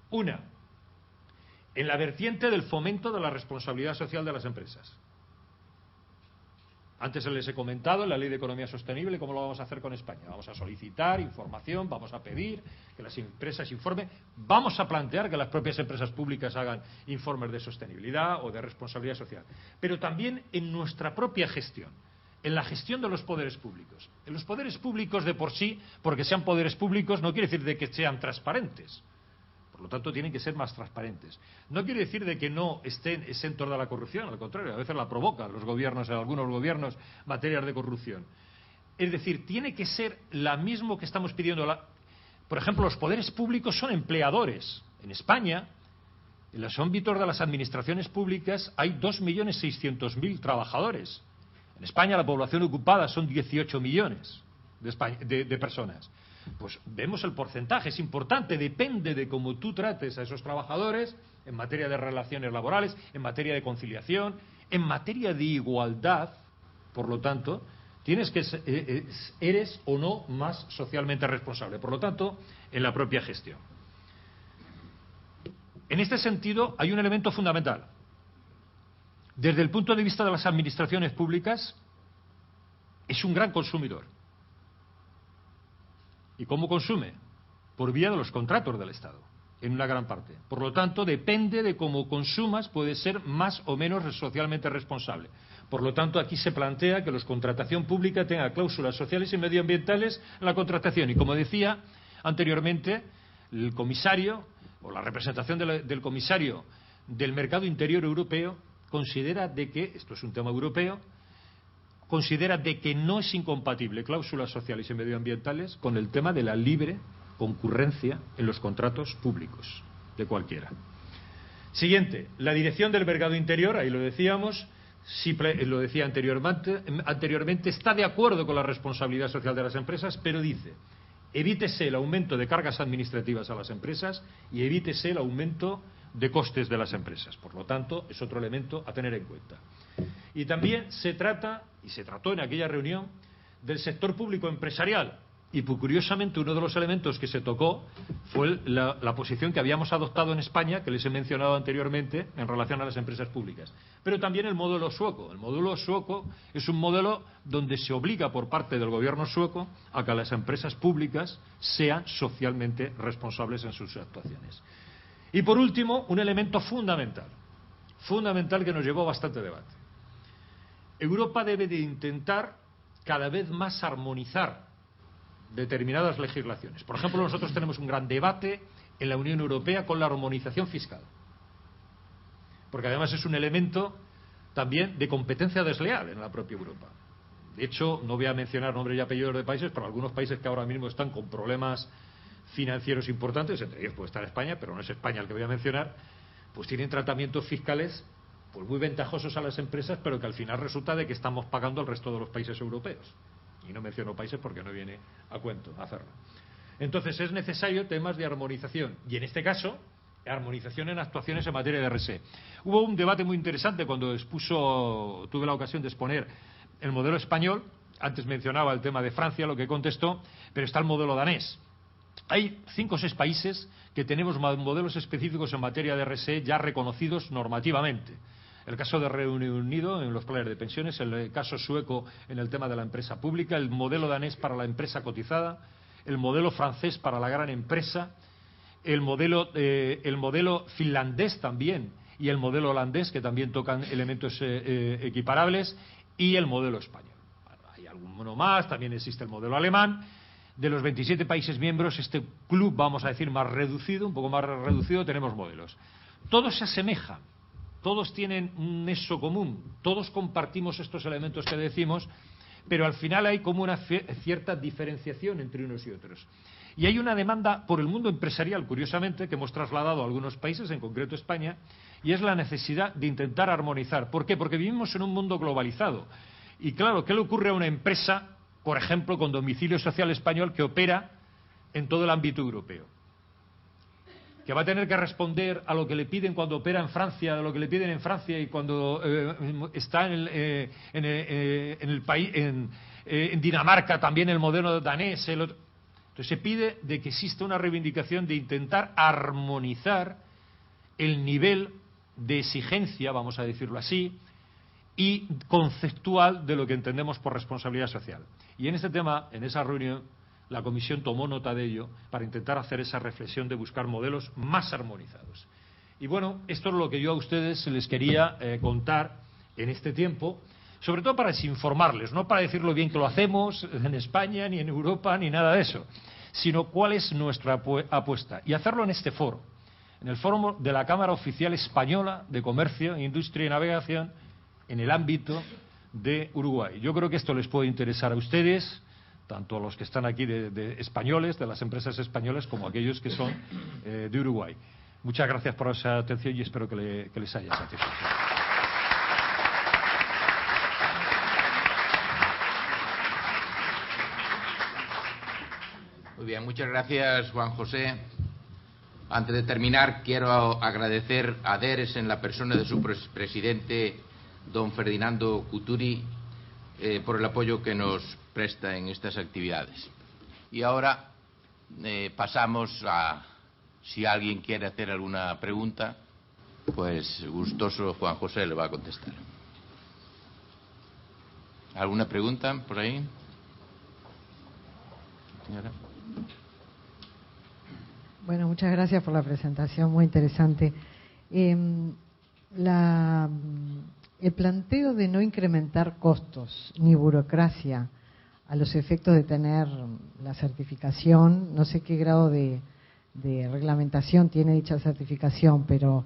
Una, en la vertiente del fomento de la responsabilidad social de las empresas. Antes les he comentado en la Ley de Economía Sostenible cómo lo vamos a hacer con España. Vamos a solicitar información, vamos a pedir que las empresas informen, vamos a plantear que las propias empresas públicas hagan informes de sostenibilidad o de responsabilidad social. Pero también en nuestra propia gestión, en la gestión de los poderes públicos. En los poderes públicos de por sí, porque sean poderes públicos, no quiere decir de que sean transparentes. Por lo tanto, tienen que ser más transparentes. No quiere decir de que no estén exentos de la corrupción, al contrario, a veces la provocan los gobiernos, en algunos gobiernos, materias de corrupción. Es decir, tiene que ser la misma que estamos pidiendo. Por ejemplo, los poderes públicos son empleadores. En España, en los ámbitos de las administraciones públicas, hay 2.600.000 trabajadores. En España la población ocupada son 18 millones de personas. Pues vemos el porcentaje, es importante, depende de cómo tú trates a esos trabajadores en materia de relaciones laborales, en materia de conciliación, en materia de igualdad. Por lo tanto, eres o no más socialmente responsable. Por lo tanto, en la propia gestión. En este sentido, hay un elemento fundamental. Desde el punto de vista de las administraciones públicas, es un gran consumidor. ¿Y cómo consume? Por vía de los contratos del Estado, en una gran parte. Por lo tanto, depende de cómo consumas, puede ser más o menos socialmente responsable. Por lo tanto, aquí se plantea que la contratación pública tenga cláusulas sociales y medioambientales en la contratación. Y como decía anteriormente, el comisario, o la representación del comisario del mercado interior europeo, considera de que, esto es un tema europeo, considera de que no es incompatible cláusulas sociales y medioambientales con el tema de la libre concurrencia en los contratos públicos de cualquiera. Siguiente, la dirección del mercado interior, ahí lo decíamos, lo decía anteriormente, está de acuerdo con la responsabilidad social de las empresas, pero dice, evítese el aumento de cargas administrativas a las empresas y evítese el aumento de costes de las empresas. Por lo tanto, es otro elemento a tener en cuenta. Y también se trata, y se trató en aquella reunión, del sector público empresarial. Y curiosamente uno de los elementos que se tocó fue la posición que habíamos adoptado en España, que les he mencionado anteriormente, en relación a las empresas públicas. Pero también el modelo sueco. El modelo sueco es un modelo donde se obliga por parte del gobierno sueco a que las empresas públicas sean socialmente responsables en sus actuaciones. Y por último, un elemento fundamental que nos llevó a bastante debate. Europa debe de intentar cada vez más armonizar determinadas legislaciones. Por ejemplo, nosotros tenemos un gran debate en la Unión Europea con la armonización fiscal, porque además es un elemento también de competencia desleal en la propia Europa. De hecho, no voy a mencionar nombres y apellidos de países, pero algunos países que ahora mismo están con problemas financieros importantes, entre ellos puede estar España, pero no es España el que voy a mencionar, pues tienen tratamientos fiscales pues muy ventajosos a las empresas, pero que al final resulta de que estamos pagando al resto de los países europeos. Y no menciono países porque no viene a cuento hacerlo. Entonces es necesario temas de armonización, y en este caso, armonización en actuaciones en materia de RSE. Hubo un debate muy interesante cuando tuve la ocasión de exponer el modelo español. Antes mencionaba el tema de Francia, lo que contestó, pero está el modelo danés. Hay 5 o 6 países que tenemos modelos específicos en materia de RSE ya reconocidos normativamente. El caso de Reino Unido en los planes de pensiones, el caso sueco en el tema de la empresa pública, el modelo danés para la empresa cotizada, el modelo francés para la gran empresa, el modelo finlandés también y el modelo holandés, que también tocan elementos equiparables, y el modelo español. Bueno, hay alguno más, también existe el modelo alemán. De los 27 países miembros, este club, vamos a decir, más reducido, un poco más reducido, tenemos modelos. Todos se asemejan, todos tienen un nexo común, todos compartimos estos elementos que decimos, pero al final hay como una cierta diferenciación entre unos y otros. Y hay una demanda por el mundo empresarial, curiosamente, que hemos trasladado a algunos países, en concreto España, y es la necesidad de intentar armonizar. ¿Por qué? Porque vivimos en un mundo globalizado. Y claro, ¿qué le ocurre a una empresa, por ejemplo, con domicilio social español, que opera en todo el ámbito europeo? Que va a tener que responder a lo que le piden cuando opera en Francia, a lo que le piden en Francia y cuando está en el país, en Dinamarca, también el modelo danés. Entonces se pide de que exista una reivindicación de intentar armonizar el nivel de exigencia, vamos a decirlo así, y conceptual de lo que entendemos por responsabilidad social. Y en este tema, en esa reunión, la Comisión tomó nota de ello para intentar hacer esa reflexión de buscar modelos más armonizados. Y bueno, esto es lo que yo a ustedes les quería contar en este tiempo, sobre todo para informarles, no para decir lo bien que lo hacemos en España, ni en Europa, ni nada de eso, sino cuál es nuestra apuesta. Y hacerlo en este foro, en el foro de la Cámara Oficial Española de Comercio, Industria y Navegación, en el ámbito de Uruguay. Yo creo que esto les puede interesar a ustedes, tanto a los que están aquí de españoles, de las empresas españolas, como a aquellos que son de Uruguay. Muchas gracias por esa atención y espero que les haya satisfecho. Muy bien, muchas gracias, Juan José. Antes de terminar, quiero agradecer a DERES en la persona de su presidente, don Ferdinando Cuturi, por el apoyo que nos presta en estas actividades. Y ahora pasamos a, si alguien quiere hacer alguna pregunta, pues gustoso Juan José le va a contestar. ¿Alguna pregunta por ahí? Señora. Bueno, muchas gracias por la presentación, muy interesante. El planteo de no incrementar costos ni burocracia a los efectos de tener la certificación, no sé qué grado de reglamentación tiene dicha certificación, pero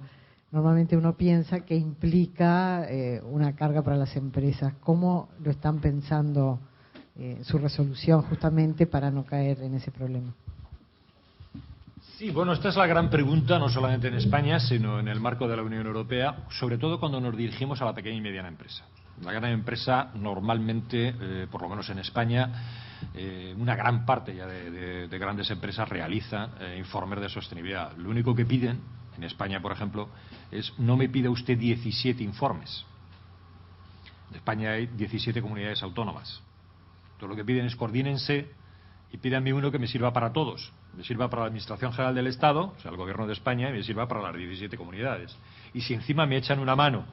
normalmente uno piensa que implica una carga para las empresas. ¿Cómo lo están pensando su resolución justamente para no caer en ese problema? Sí, bueno, esta es la gran pregunta, no solamente en España, sino en el marco de la Unión Europea, sobre todo cuando nos dirigimos a la pequeña y mediana empresa. La gran empresa, normalmente, por lo menos en España, una gran parte ya de grandes empresas realiza informes de sostenibilidad. Lo único que piden, en España, por ejemplo, es no me pida usted 17 informes. En España hay 17 comunidades autónomas. Entonces lo que piden es coordínense y pídanme uno que me sirva para todos. Me sirva para la Administración General del Estado, o sea, el Gobierno de España, y me sirva para las 17 comunidades. Y si encima me echan una mano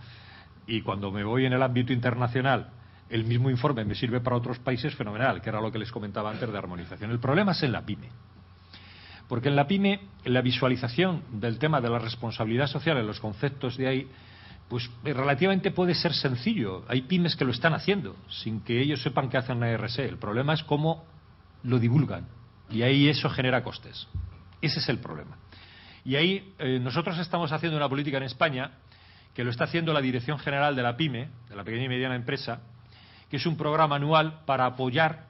y cuando me voy en el ámbito internacional el mismo informe me sirve para otros países, fenomenal, que era lo que les comentaba antes de armonización. El problema es en la PYME. Porque en la PYME, en la visualización del tema de la responsabilidad social en los conceptos de ahí, pues relativamente puede ser sencillo. Hay pymes que lo están haciendo sin que ellos sepan que hacen la RSE. El problema es cómo lo divulgan. Y ahí eso genera costes. Ese es el problema. Y ahí nosotros estamos haciendo una política en España que lo está haciendo la Dirección General de la PYME, de la pequeña y mediana empresa, que es un programa anual para apoyar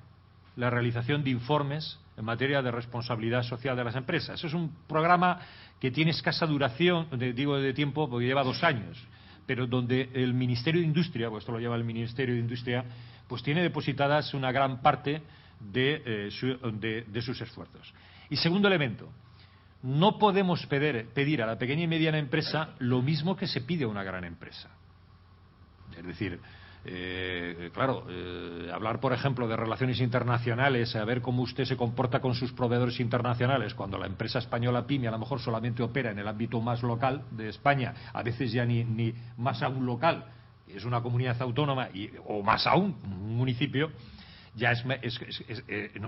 la realización de informes en materia de responsabilidad social de las empresas. Es un programa que tiene escasa duración, de tiempo, porque lleva 2 años, pero donde el Ministerio de Industria, pues esto lo lleva el Ministerio de Industria, pues tiene depositadas una gran parte de sus esfuerzos. Y segundo elemento, no podemos pedir a la pequeña y mediana empresa lo mismo que se pide a una gran empresa. Es decir, hablar, por ejemplo, de relaciones internacionales, a ver cómo usted se comporta con sus proveedores internacionales, cuando la empresa española PYME a lo mejor solamente opera en el ámbito más local de España, a veces ya ni más aún local, es una comunidad autónoma o más aún un municipio, ya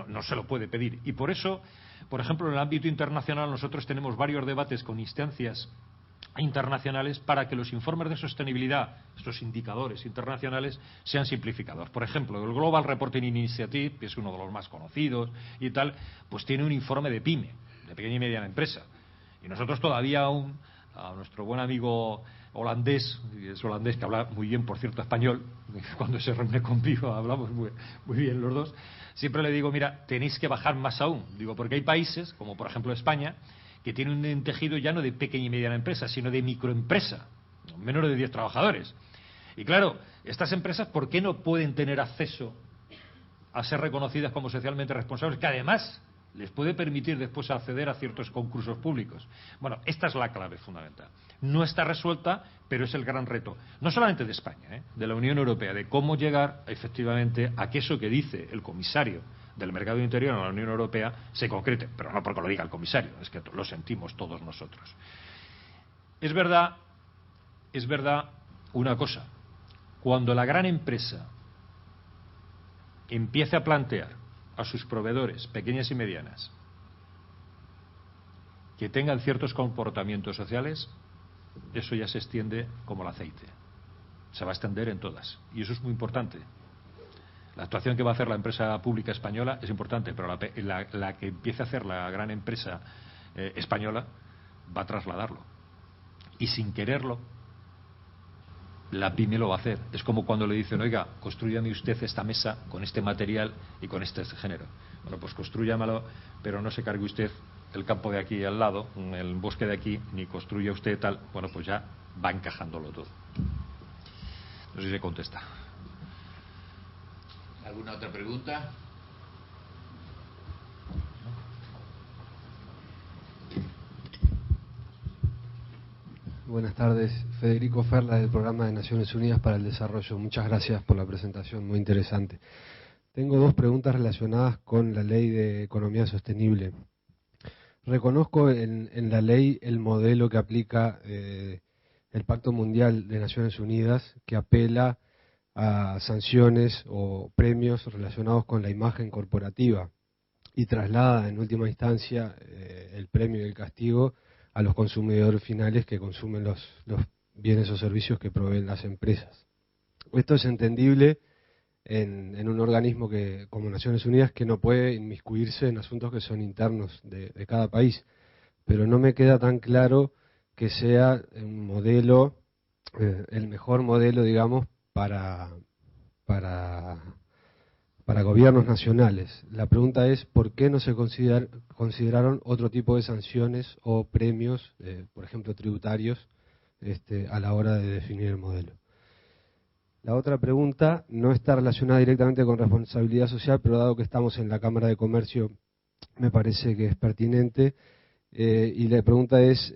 no se lo puede pedir. Y por eso, por ejemplo, en el ámbito internacional nosotros tenemos varios debates con instancias internacionales para que los informes de sostenibilidad, estos indicadores internacionales, sean simplificados. Por ejemplo, el Global Reporting Initiative, que es uno de los más conocidos y tal, pues tiene un informe de PYME, de pequeña y mediana empresa. Y nosotros todavía aún, a nuestro buen amigo holandés, y es holandés que habla muy bien, por cierto, español, cuando se reúne conmigo hablamos muy bien los dos, siempre le digo, mira, tenéis que bajar más aún. Digo, porque hay países, como por ejemplo España, que tienen un tejido ya no de pequeña y mediana empresa, sino de microempresa, menos de 10 trabajadores. Y claro, estas empresas, ¿por qué no pueden tener acceso a ser reconocidas como socialmente responsables? Que además les puede permitir después acceder a ciertos concursos públicos. Bueno, esta es la clave fundamental. No está resuelta, pero es el gran reto, no solamente de España, de la Unión Europea, de cómo llegar efectivamente a que eso que dice el comisario del mercado interior en la Unión Europea se concrete, pero no porque lo diga el comisario, es que lo sentimos todos nosotros. Es verdad una cosa, cuando la gran empresa empiece a plantear a sus proveedores, pequeñas y medianas, que tengan ciertos comportamientos sociales, eso ya se extiende como el aceite. Se va a extender en todas. Y eso es muy importante. La actuación que va a hacer la empresa pública española es importante, pero la que empiece a hacer la gran empresa española va a trasladarlo. Y sin quererlo, la pyme lo va a hacer. Es como cuando le dicen, oiga, construyame usted esta mesa con este material y con este género. Bueno, pues construyámelo, pero no se cargue usted el campo de aquí al lado, el bosque de aquí, ni construya usted tal. Bueno, pues ya va encajándolo todo. No sé si se contesta. ¿Alguna otra pregunta? Buenas tardes, Federico Ferla del Programa de Naciones Unidas para el Desarrollo. Muchas gracias por la presentación, muy interesante. Tengo dos preguntas relacionadas con la Ley de Economía Sostenible. Reconozco en la ley el modelo que aplica el Pacto Mundial de Naciones Unidas, que apela a sanciones o premios relacionados con la imagen corporativa y traslada en última instancia el premio y el castigo a los consumidores finales que consumen los bienes o servicios que proveen las empresas. Esto es entendible en un organismo como Naciones Unidas, que no puede inmiscuirse en asuntos que son internos de cada país, pero no me queda tan claro que sea un modelo, el mejor modelo, digamos, para gobiernos nacionales. La pregunta es, ¿por qué no se consideraron otro tipo de sanciones o premios, por ejemplo, tributarios, a la hora de definir el modelo? La otra pregunta no está relacionada directamente con responsabilidad social, pero dado que estamos en la Cámara de Comercio, me parece que es pertinente. Y la pregunta es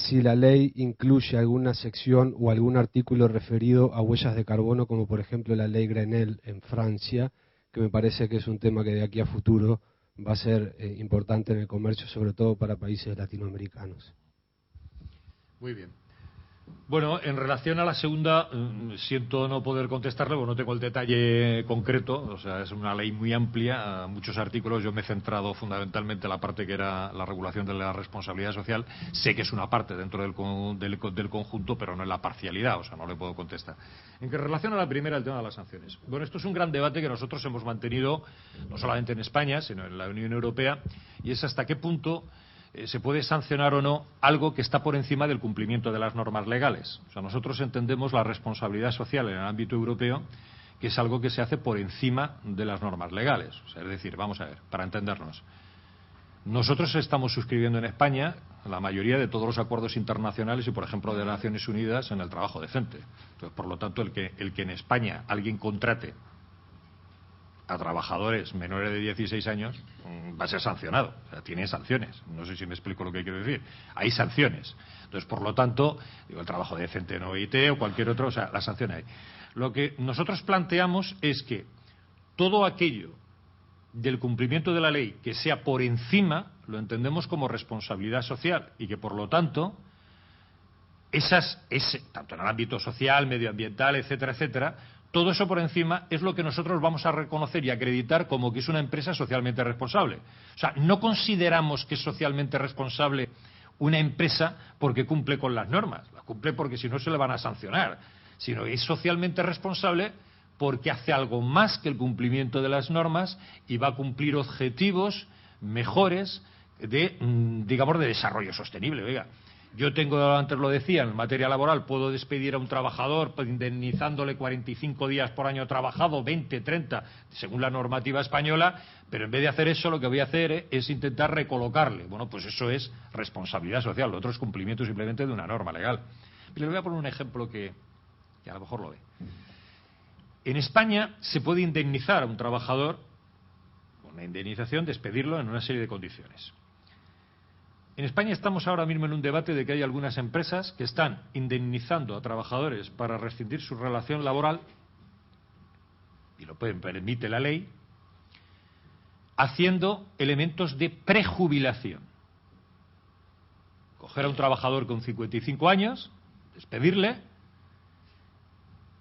si la ley incluye alguna sección o algún artículo referido a huellas de carbono, como por ejemplo la ley Grenelle en Francia, que me parece que es un tema que de aquí a futuro va a ser importante en el comercio, sobre todo para países latinoamericanos. Muy bien. Bueno, en relación a la segunda, siento no poder contestarle, porque no tengo el detalle concreto, o sea, es una ley muy amplia, muchos artículos. Yo me he centrado fundamentalmente en la parte que era la regulación de la responsabilidad social. Sé que es una parte dentro del conjunto, pero no en la parcialidad, o sea, no le puedo contestar. En relación a la primera, el tema de las sanciones. Bueno, esto es un gran debate que nosotros hemos mantenido, no solamente en España, sino en la Unión Europea, y es hasta qué punto se puede sancionar o no algo que está por encima del cumplimiento de las normas legales. O sea, nosotros entendemos la responsabilidad social en el ámbito europeo, que es algo que se hace por encima de las normas legales. O sea, es decir, vamos a ver, para entendernos, nosotros estamos suscribiendo en España la mayoría de todos los acuerdos internacionales y, por ejemplo, de Naciones Unidas en el trabajo decente. Entonces, por lo tanto, el que en España alguien contrate a trabajadores menores de 16 años va a ser sancionado, o sea, tiene sanciones. No sé si me explico lo que quiero decir. Hay sanciones. Entonces, por lo tanto, digo, el trabajo decente en OIT o cualquier otro, o sea, la sanción hay. Lo que nosotros planteamos es que todo aquello del cumplimiento de la ley que sea por encima lo entendemos como responsabilidad social y que, por lo tanto, tanto en el ámbito social, medioambiental, etcétera, etcétera, todo eso por encima es lo que nosotros vamos a reconocer y acreditar como que es una empresa socialmente responsable. O sea, no consideramos que es socialmente responsable una empresa porque cumple con las normas, la cumple porque si no se le van a sancionar, sino que es socialmente responsable porque hace algo más que el cumplimiento de las normas y va a cumplir objetivos mejores digamos, de desarrollo sostenible. Oiga, yo tengo, antes lo decía, en materia laboral puedo despedir a un trabajador indemnizándole 45 días por año trabajado, 20, 30, según la normativa española, pero en vez de hacer eso lo que voy a hacer es intentar recolocarle. Bueno, pues eso es responsabilidad social, lo otro es cumplimiento simplemente de una norma legal. Y le voy a poner un ejemplo que a lo mejor lo ve. En España se puede indemnizar a un trabajador, con una indemnización, despedirlo en una serie de condiciones. En España estamos ahora mismo en un debate de que hay algunas empresas que están indemnizando a trabajadores para rescindir su relación laboral, y lo permite la ley, haciendo elementos de prejubilación. Coger a un trabajador con 55 años, despedirle,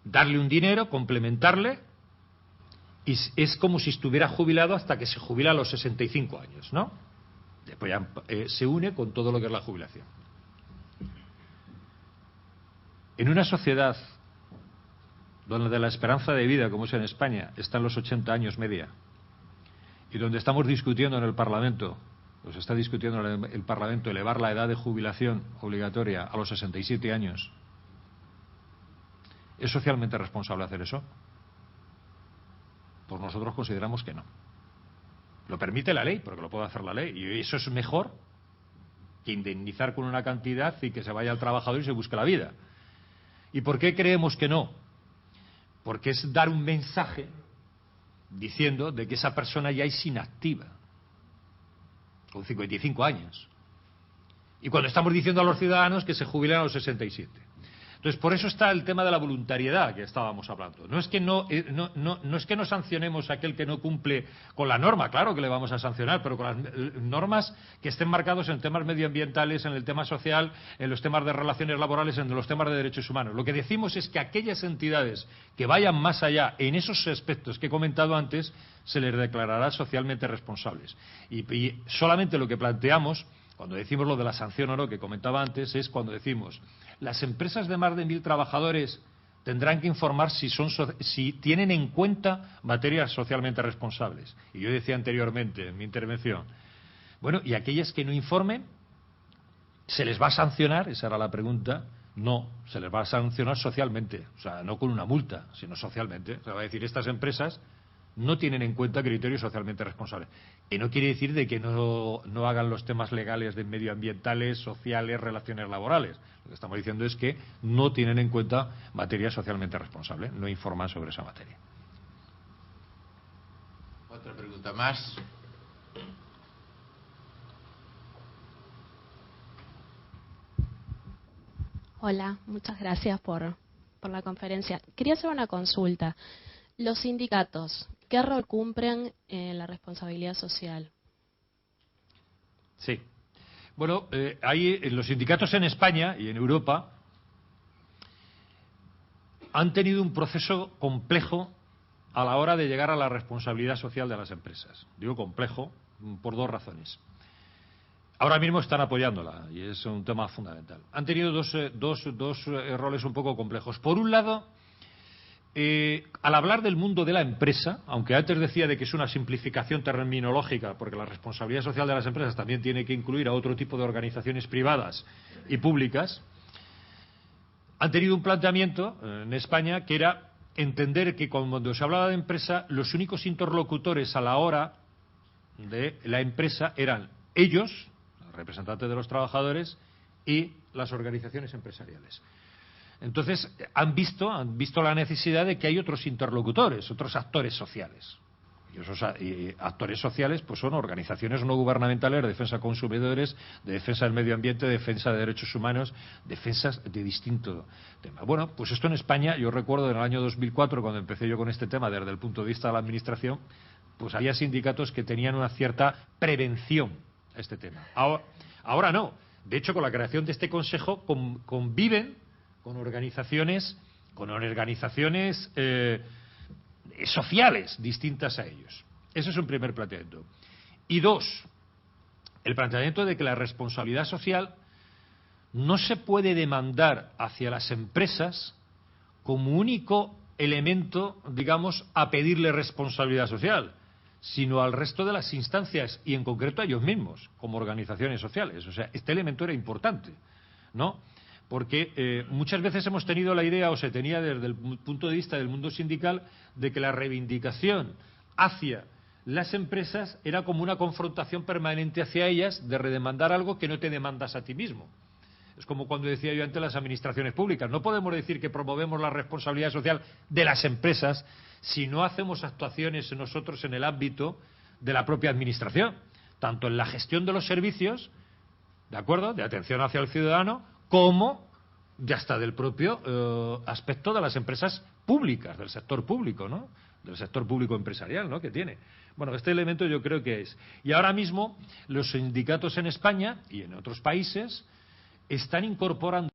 darle un dinero, complementarle, y es como si estuviera jubilado hasta que se jubila a los 65 años, ¿no? Después ya se une con todo lo que es la jubilación. En una sociedad donde la esperanza de vida, como es en España, está en los 80 años media, y donde estamos discutiendo en el Parlamento, está discutiendo en el Parlamento elevar la edad de jubilación obligatoria a los 67 años, ¿es socialmente responsable hacer eso? Pues nosotros consideramos que no. Lo permite la ley, porque lo puede hacer la ley, y eso es mejor que indemnizar con una cantidad y que se vaya al trabajador y se busque la vida. ¿Y por qué creemos que no? Porque es dar un mensaje diciendo de que esa persona ya es inactiva, con 55 años. Y cuando estamos diciendo a los ciudadanos que se jubilen a los 67. Entonces, por eso está el tema de la voluntariedad que estábamos hablando. No es que no es que no sancionemos a aquel que no cumple con la norma, claro que le vamos a sancionar, pero con las normas que estén marcados en temas medioambientales, en el tema social, en los temas de relaciones laborales, en los temas de derechos humanos. Lo que decimos es que aquellas entidades que vayan más allá en esos aspectos que he comentado antes, se les declarará socialmente responsables. Y solamente lo que planteamos, cuando decimos lo de la sanción o no, que comentaba antes, es cuando decimos las empresas de más de 1.000 trabajadores tendrán que informar si tienen en cuenta materias socialmente responsables. Y yo decía anteriormente en mi intervención, bueno, ¿y aquellas que no informen? ¿Se les va a sancionar? Esa era la pregunta. No, se les va a sancionar socialmente, o sea, no con una multa, sino socialmente. Se va a decir, estas empresas no tienen en cuenta criterios socialmente responsables. Que no quiere decir de que no hagan los temas legales de medioambientales, sociales, relaciones laborales. Lo que estamos diciendo es que no tienen en cuenta materia socialmente responsable, no informan sobre esa materia. Otra pregunta más. Hola, muchas gracias por la conferencia. Quería hacer una consulta. Los sindicatos, ¿qué rol cumplen en la responsabilidad social? Sí. Bueno, los sindicatos en España y en Europa han tenido un proceso complejo a la hora de llegar a la responsabilidad social de las empresas. Digo complejo por dos razones. Ahora mismo están apoyándola y es un tema fundamental. Han tenido dos roles un poco complejos. Por un lado, al hablar del mundo de la empresa, aunque antes decía de que es una simplificación terminológica, porque la responsabilidad social de las empresas también tiene que incluir a otro tipo de organizaciones privadas y públicas, han tenido un planteamiento en España que era entender que cuando se hablaba de empresa, los únicos interlocutores a la hora de la empresa eran ellos, los representantes de los trabajadores, y las organizaciones empresariales. Entonces han visto la necesidad de que hay otros interlocutores, otros actores sociales. Y esos actores sociales pues son organizaciones no gubernamentales de defensa de consumidores, de defensa del medio ambiente, de defensa de derechos humanos, defensas de distinto tema. Bueno, pues esto en España, yo recuerdo en el año 2004, cuando empecé yo con este tema desde el punto de vista de la administración, pues había sindicatos que tenían una cierta prevención a este tema. Ahora no. De hecho, con la creación de este consejo conviven con organizaciones sociales distintas a ellos. Ese es un primer planteamiento. Y dos, el planteamiento de que la responsabilidad social no se puede demandar hacia las empresas como único elemento, digamos, a pedirle responsabilidad social, sino al resto de las instancias y en concreto a ellos mismos, como organizaciones sociales. O sea, este elemento era importante, ¿no? Porque muchas veces hemos tenido la idea, o se tenía desde el punto de vista del mundo sindical, de que la reivindicación hacia las empresas era como una confrontación permanente hacia ellas de redemandar algo que no te demandas a ti mismo. Es como cuando decía yo antes las administraciones públicas. No podemos decir que promovemos la responsabilidad social de las empresas si no hacemos actuaciones nosotros en el ámbito de la propia administración, tanto en la gestión de los servicios, ¿de acuerdo?, de atención hacia el ciudadano, como ya hasta del propio aspecto de las empresas públicas, del sector público, ¿no? del sector público empresarial, ¿no?, que tiene. Bueno, este elemento yo creo que es. Y ahora mismo los sindicatos en España y en otros países están incorporando